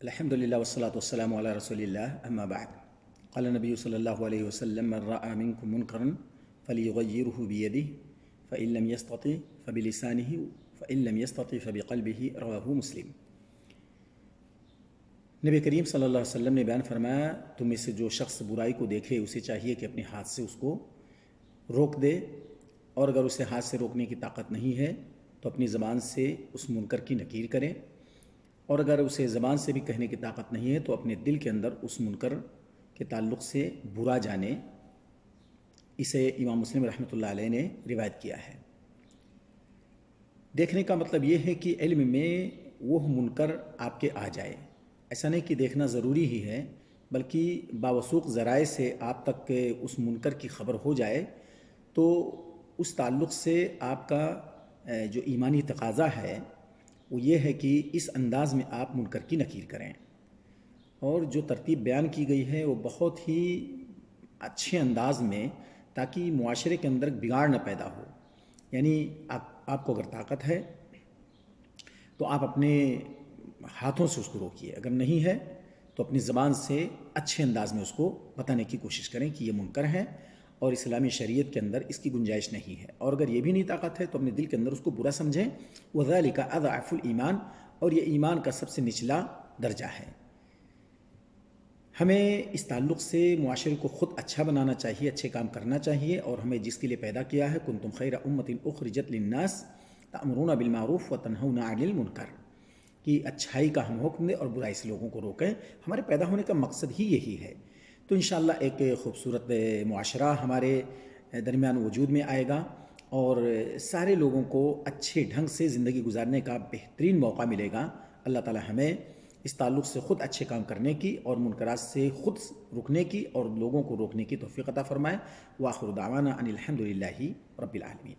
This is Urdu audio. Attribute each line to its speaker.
Speaker 1: الحمد لله والصلاة والسلام على رسول الله أما بعد. قال النبي صلى الله عليه وسلم: من رأى منكم منكرا فليغيره بيده فإن لم يستطع فبلسانه فإن لم يستطع فبقلبه. رواه مسلم. نبی کریم صلی اللہ علیہ وسلم نے بیان فرمایا، تم میں سے جو شخص برائی کو دیکھے اسے چاہیے کہ اپنے ہاتھ سے اس کو روک دے، اور اگر اسے ہاتھ سے روکنے کی طاقت نہیں ہے تو اپنی زبان سے اس منکر کی نکیر کرے، اور اگر اسے زبان سے بھی کہنے کی طاقت نہیں ہے تو اپنے دل کے اندر اس منکر کے تعلق سے برا جانے. اسے امام مسلم رحمۃ اللہ علیہ نے روایت کیا ہے. دیکھنے کا مطلب یہ ہے کہ علم میں وہ منکر آپ کے آ جائے. ایسا نہیں کہ دیکھنا ضروری ہی ہے، بلکہ باوثوق ذرائع سے آپ تک اس منکر کی خبر ہو جائے تو اس تعلق سے آپ کا جو ایمانی تقاضا ہے وہ یہ ہے کہ اس انداز میں آپ منکر کی نکیر کریں. اور جو ترتیب بیان کی گئی ہے وہ بہت ہی اچھے انداز میں، تاکہ معاشرے کے اندر بگاڑ نہ پیدا ہو. یعنی آپ کو اگر طاقت ہے تو آپ اپنے ہاتھوں سے اس کو روکیے، اگر نہیں ہے تو اپنی زبان سے اچھے انداز میں اس کو بتانے کی کوشش کریں کہ یہ منکر ہے اور اسلامی شریعت کے اندر اس کی گنجائش نہیں ہے. اور اگر یہ بھی نہیں طاقت ہے تو اپنے دل کے اندر اس کو برا سمجھیں. وَذَلِكَ أَضْعَفُ الْإِيمَانِ، اور یہ ایمان کا سب سے نچلا درجہ ہے. ہمیں اس تعلق سے معاشرے کو خود اچھا بنانا چاہیے، اچھے کام کرنا چاہیے، اور ہمیں جس کے لیے پیدا کیا ہے كُنتُمْ خَيْرَ أُمَّةٍ أُخْرِجَتْ لِلنَّاسِ تَأْمُرُونَ بِالْمَعْرُوفِ وَتَنْهَوْنَ عَنِ الْمُنكَرِ، کہ اچھائی کا ہم حکم دیں اور برائی سے لوگوں کو روکیں. ہمارے پیدا ہونے کا مقصد ہی یہی ہے. تو انشاءاللہ ایک خوبصورت معاشرہ ہمارے درمیان وجود میں آئے گا، اور سارے لوگوں کو اچھے ڈھنگ سے زندگی گزارنے کا بہترین موقع ملے گا. اللہ تعالی ہمیں اس تعلق سے خود اچھے کام کرنے کی اور منکرات سے خود رکنے کی اور لوگوں کو روکنے کی توفیق عطا فرمائے. وآخر دعوانا ان الحمد للہ رب العالمین.